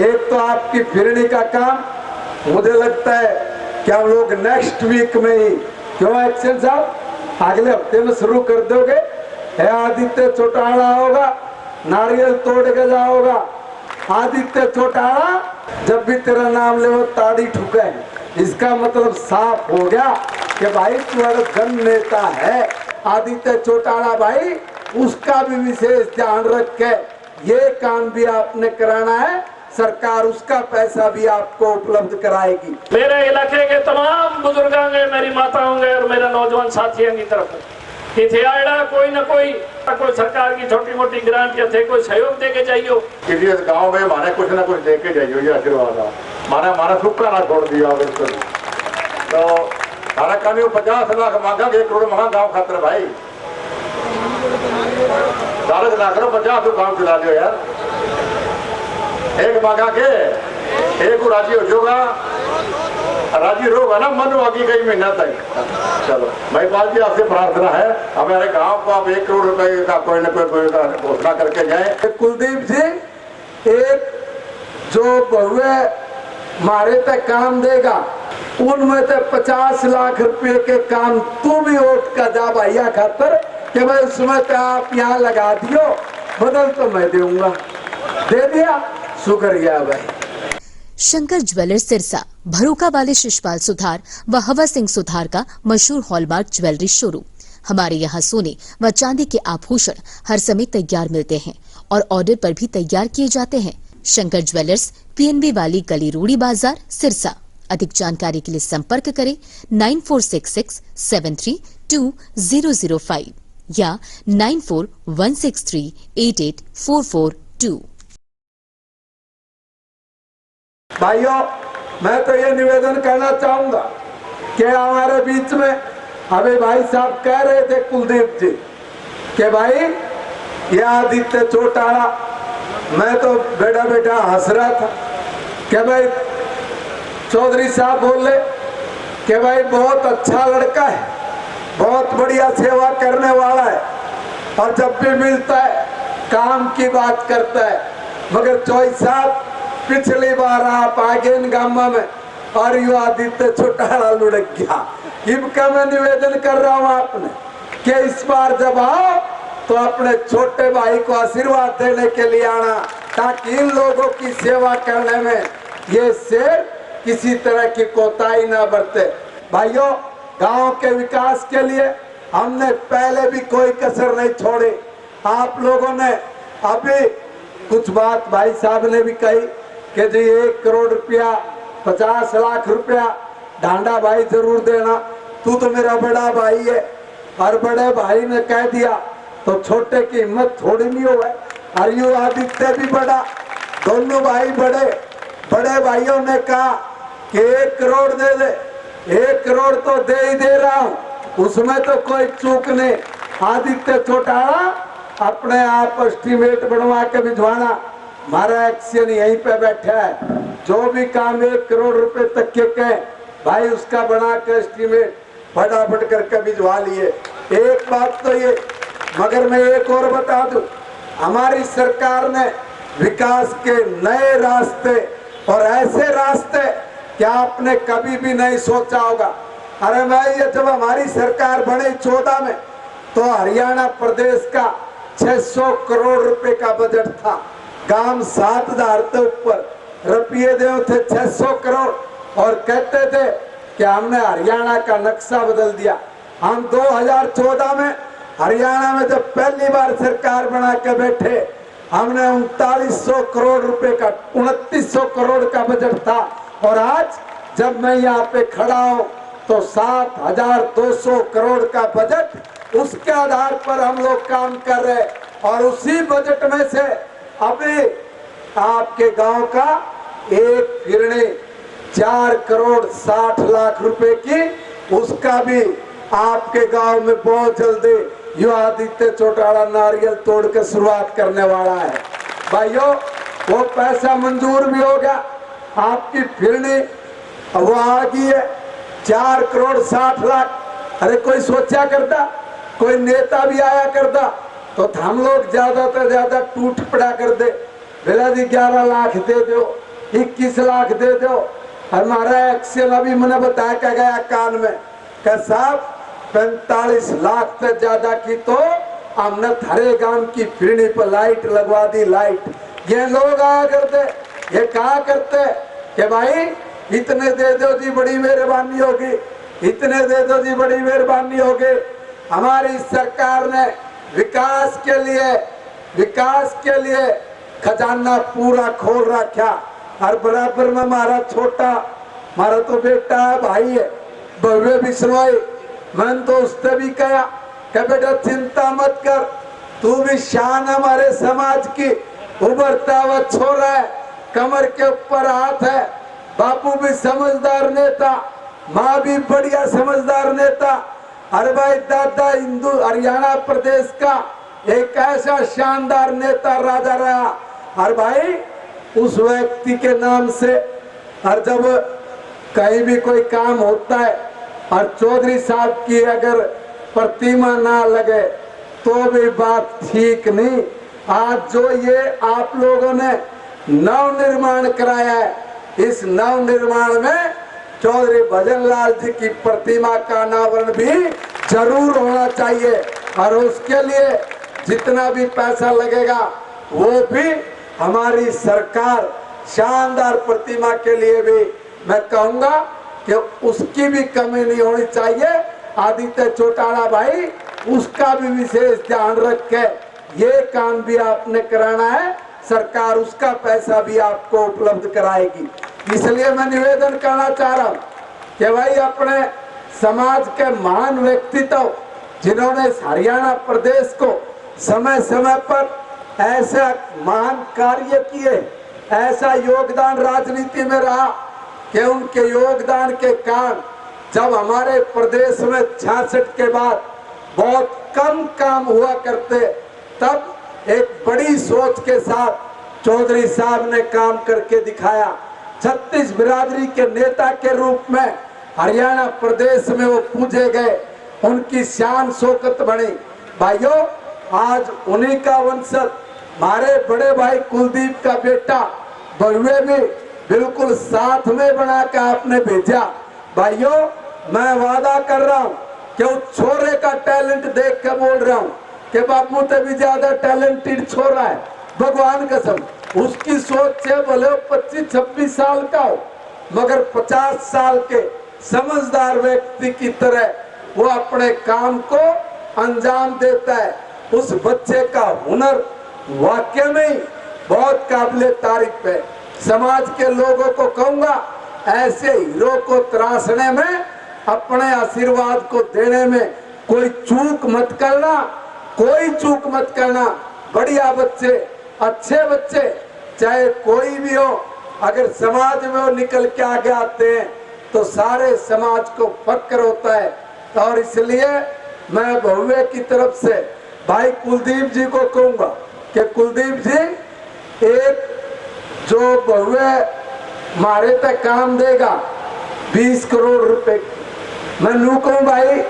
एक तो आपकी फिरनी का काम मुझे लगता है कि हम लोग नेक्स्ट वीक में ही, क्यों एक्शन साहब, अगले हफ्ते में शुरू कर दोगे। आदित्य चौटाला होगा, नारियल तोड़ के जाओगा। आदित्य चौटाला, जब भी तेरा नाम ले वो ताड़ी ठुके। इसका मतलब साफ हो गया कि भाई तू जन नेता है। आदित्य चौटाला भाई, उसका भी विशेष ध्यान रख के ये काम भी आपने कराना है। सरकार उसका पैसा भी आपको उपलब्ध कराएगी। मेरे इलाके के तमाम बुजुर्गों के, मेरी माताओं के और मेरे नौजवान साथियों की तरफ इथे आड़ा कोई न कोई सरकार की छोटी मोटी ग्रांट या थे कोई सहयोग दे के जाइयो। किसी गांव में माने कुछ ना कुछ दे के जाइयो, ये आशीर्वाद है। माना सूखा ना छोड़ दिया बिल्कुल। तो हमारा कमी 50 लाख मांगा, 1 करोड़ मांगा गाँव खातर भाई। 10 लाख 50 गाँव चला लियो यार। एक मांगा के एक राजी हो जाओगा, राजी रहोगा ना मन वाकी कई महीना तक। चलो भाई बात जी, आपसे प्रार्थना है हमारे गांव को आप 1 करोड़ रुपए का कोई न कोई घोषणा करके जाए। कुलदीप जी, एक जो बहुए मारे तक काम देगा उनमें से 50 लाख रुपए के काम तू भी वोट का जा भैया खातर कि भाई उसमें तो आप यहाँ लगा दियो, बदल तो मैं दूंगा। दे दिया, शुक्रिया भाई। शंकर ज्वेलर्स सिरसा भरोका वाले शिशपाल सुथार व हवा सिंह सुथार का मशहूर हॉलमार्क ज्वेलरी शोरूम। हमारे यहाँ सोने व चांदी के आभूषण हर समय तैयार मिलते हैं और ऑर्डर पर भी तैयार किए जाते हैं। शंकर ज्वेलर्स, PNB वाली गली, रूड़ी बाजार, सिरसा। अधिक जानकारी के लिए संपर्क करें 9466732005 या 9416388442। भाइयों, मैं तो ये निवेदन करना चाहूंगा कि हमारे बीच में अभी भाई साहब कह रहे थे कुलदीप जी कि भाई ये आदित्य चौटाला, मैं तो बेटा हंस रहा था कि भाई चौधरी साहब बोले कि भाई बहुत अच्छा लड़का है, बहुत बढ़िया सेवा करने वाला है और जब भी मिलता है काम की बात करता है। मगर चौधरी साहब, पिछली बार आप आगे गामा में और यू आदित्य चौटाला लुढ़क गया। इनका मैं निवेदन कर रहा हूँ आपने कि इस बार जब आओ तो अपने छोटे भाई को आशीर्वाद देने के लिए आना, ताकि इन लोगों की सेवा करने में ये शेर किसी तरह की कोताही ना बरते। भाइयों, गांव के विकास के लिए हमने पहले भी कोई कसर नहीं छोड़ी। आप लोगों ने अभी कुछ बात भाई साहब ने भी कही कि जी 1 करोड़ रुपया, 50 लाख रुपया ढांडा भाई जरूर देना, तू तो मेरा बड़ा भाई है। और बड़े भाई ने कह दिया तो छोटे की हिम्मत थोड़ी नहीं हो। अरयू आदित्य भी बड़ा, दोनों भाई बड़े भाइयों ने कहा कि 1 करोड़ दे दे। 1 करोड़ तो दे ही दे रहा हूँ, उसमें तो कोई चूक नहीं। आदित्य चौटाला, अपने आप एस्टीमेट बनवा के भिजवाना, हमारा एक्शन यहीं पे बैठा है। जो भी काम 1 करोड़ रुपए तक के कहे भाई, उसका बना के एस्टीमेट फटाफट करके भिजवा लिए। एक बात तो ये, मगर मैं एक और बता दूं, हमारी सरकार ने विकास के नए रास्ते और ऐसे रास्ते क्या आपने कभी भी नहीं सोचा होगा। अरे भाई, ये जब हमारी सरकार बनी 14 में तो हरियाणा प्रदेश का 600 करोड़ रुपए का बजट था। गांव 7,000 से ऊपर रुपये देव थे 600 करोड़, और कहते थे कि हमने हरियाणा का नक्शा बदल दिया। हम 2014 में हरियाणा में जब पहली बार सरकार बना के बैठे, हमने 3900 करोड़ रुपए का 2900 करोड़ का बजट था। और आज जब मैं यहाँ पे खड़ा हूँ तो 7200 करोड़ का बजट, उसके आधार पर हम लोग काम कर रहे हैं। और उसी बजट में से अभी आपके गांव का एक फिरनी 4 करोड़ 60 लाख रुपए की, उसका भी आपके गांव में बहुत जल्दी यो आदित्य चौटाला नारियल तोड़ के शुरुआत करने वाला है। भाइयों, वो पैसा मंजूर भी हो गया। आपकी फिरनी वो आ गई है 4 करोड़ 60 लाख। अरे कोई सोचा करता, कोई नेता भी आया करता तो हम लोग ज्यादा से ज्यादा टूट पड़ा कर दे। बोला जी 11 लाख दे दो, 21 लाख दे दो। हमारा एक्सेल अभी मैंने बताया क्या गया कान में कि साहब 45 लाख से ज्यादा की तो हमने थारे गांव की फिरनी पर लाइट लगवा दी। लाइट ये लोग आया करते, ये कहा करते कि भाई इतने दे दो जी बड़ी मेहरबानी होगी, इतने दे दो जी बड़ी मेहरबानी होगी। हमारी सरकार ने विकास के लिए खजाना पूरा खोल रखा। और बराबर में हमारा छोटा, हमारा तो बेटा है, भाई है भव्य बिश्नोई, मैंने तो उससे भी कहा कि बेटा चिंता मत कर, तू भी शान हमारे समाज की, उभरता हुआ छोरा है, कमर के ऊपर हाथ है। बापू भी समझदार नेता, माँ भी बढ़िया समझदार नेता। अरे भाई दादा हिंदू हरियाणा प्रदेश का एक ऐसा शानदार नेता राजा रहा। और भाई उस व्यक्ति के नाम से और जब कहीं भी कोई काम होता है और चौधरी साहब की अगर प्रतिमा ना लगे तो भी बात ठीक नहीं। आज जो ये आप लोगों ने नव निर्माण कराया है, इस नव निर्माण में चौधरी भजनलाल जी की प्रतिमा का अनावरण भी जरूर होना चाहिए। और उसके लिए जितना भी पैसा लगेगा वो भी हमारी सरकार शानदार प्रतिमा के लिए भी मैं कहूंगा कि उसकी भी कमी नहीं होनी चाहिए। आदित्य चौटाला भाई उसका भी विशेष ध्यान रख के ये काम भी आपने कराना है, सरकार उसका पैसा भी आपको उपलब्ध कराएगी। इसलिए मैं निवेदन करना चाह रहा हूँ कि भाई अपने समाज के महान व्यक्तित्व जिन्होंने हरियाणा प्रदेश को समय समय पर ऐसा महान कार्य किए, ऐसा योगदान राजनीति में रहा कि उनके योगदान के कारण जब हमारे प्रदेश में 66 के बाद बहुत कम काम हुआ करते, तब एक बड़ी सोच के साथ चौधरी साहब ने काम करके दिखाया। 36 बिरादरी के नेता के रूप में हरियाणा प्रदेश में वो पूजे गए, उनकी शान शौकत बनी। भाइयों आज उन्हीं का वंशज हमारे बड़े भाई कुलदीप का बेटा भव्य भी बिल्कुल साथ में बना के आपने भेजा। भाइयों मैं वादा कर रहा हूँ कि उस छोरे का टैलेंट देख के बोल रहा हूँ कि बापू से भी ज्यादा टैलेंटेड छोरा है, भगवान कसम। उसकी सोच से भले 25-26 साल का हो, मगर 50 साल के समझदार व्यक्ति की तरह वो अपने काम को अंजाम देता है। उस बच्चे का हुनर वाकई में बहुत काबिले तारीफ है। समाज के लोगों को कहूंगा ऐसे हीरो को तराशने में, अपने आशीर्वाद को देने में कोई चूक मत करना, कोई चूक मत करना। बढ़िया बच्चे, अच्छे बच्चे, चाहे कोई भी हो, अगर समाज में वो निकल के आगे आते हैं तो सारे समाज को फक्र होता है। और इसलिए मैं भव्य की तरफ से भाई कुलदीप जी को कहूंगा कि कुलदीप जी एक जो भव्य मारे तक काम देगा 20 करोड़ रुपए, मैं नू कहूं भाई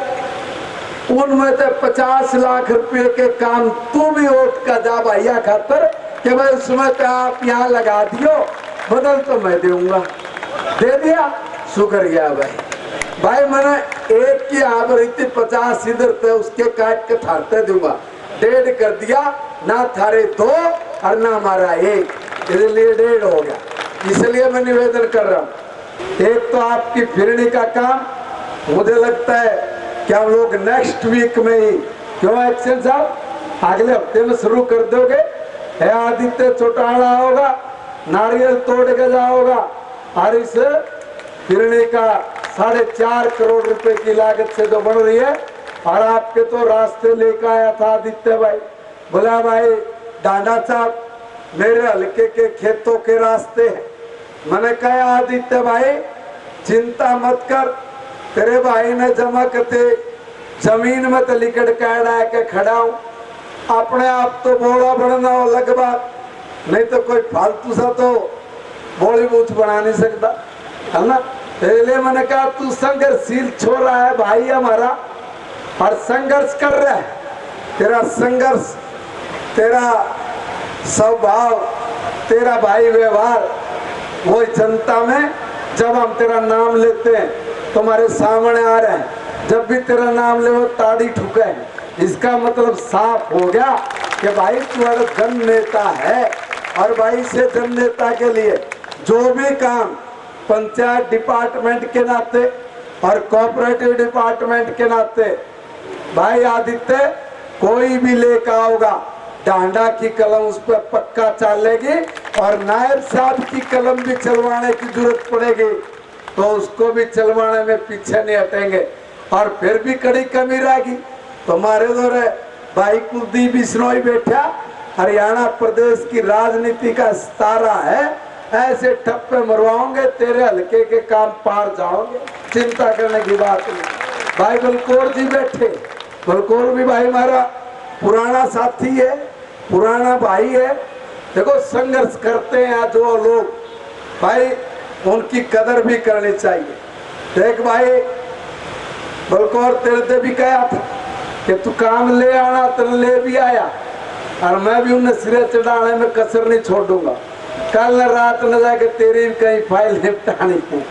उनमें से 50 लाख रुपए के काम तू भी वोट का जा भैया खातर कि भाई उसमें तो आप यहाँ लगा दियो, बदल तो मैं दूंगा। दे दिया, शुक्रिया भाई। भाई मैंने एक की आप रही थी 50 इधर थे, उसके काट के थारते दूंगा, 1.5 कर दिया ना, थारे 2 और ना हमारा 1, इसलिए 1.5 हो गया। इसलिए मैं निवेदन कर रहा हूँ, एक तो आपकी फिरनी का काम मुझे लगता है कि हम लोग नेक्स्ट वीक में ही, क्यों एक्शन साहब अगले हफ्ते में शुरू कर दोगे। आदित्य चौटाला होगा, नारियल तोड़ के जाओगा और इस फिरनी का 4.5 करोड़ रुपए की लागत से जो बन रही है। और आपके तो रास्ते लेकर आया था आदित्य भाई, बोला भाई डांडा साहब मेरे हल्के के खेतों के रास्ते हैं। मैंने कहा आदित्य भाई चिंता मत कर, तेरे भाई ने जमा करते जमीन में तो लिकड़ कैड के खड़ा हूं, अपने आप तो बोला बढ़ना हो लगभग, नहीं तो कोई फालतू सा तो बोली बूथ बना नहीं सकता, है ना। इसलिए मैंने कहा तू संघर्षशील छोरा है भाई हमारा, और संघर्ष कर रहा है। तेरा संघर्ष, तेरा स्वभाव तेरा भाई व्यवहार वो जनता में, जब हम तेरा नाम लेते हैं तुम्हारे सामने आ रहे हैं, जब भी तेरा नाम ले वो ताड़ी ठुके, इसका मतलब साफ हो गया कि भाई तुम्हारा जन नेता है। और भाई से जन नेता के लिए जो भी काम पंचायत डिपार्टमेंट के नाते और कोऑपरेटिव डिपार्टमेंट के नाते भाई आदित्य कोई भी लेकर आओगा, डांडा की कलम उस पर पक्का चलेगी और नायब साहब की कलम भी चलवाने की जरूरत पड़ेगी तो उसको भी चलवाने में पीछे नहीं हटेंगे। और फिर भी कड़ी कमी रहेगी तो हमारे दौरे भाई कुलदीप बिश्नोई बैठा, हरियाणा प्रदेश की राजनीति का सितारा है, ऐसे ठप्पे मरवाओगे तेरे हल्के के काम पार जाओगे, चिंता करने की बात नहीं। भाई बलकौर जी बैठे, बलकौर भी भाई हमारा पुराना साथी है, पुराना भाई है। देखो संघर्ष करते हैं जो लोग, भाई उनकी कदर भी करनी चाहिए। देख भाई बलकौर तेरे से भी कहा था कि तू काम ले आना, तेरे ले भी आया और मैं भी उन्हें सिरे चढ़ाने में कसर नहीं छोड़ूंगा। कल रात न जाके तेरी भी कहीं फाइल निपटानी थी।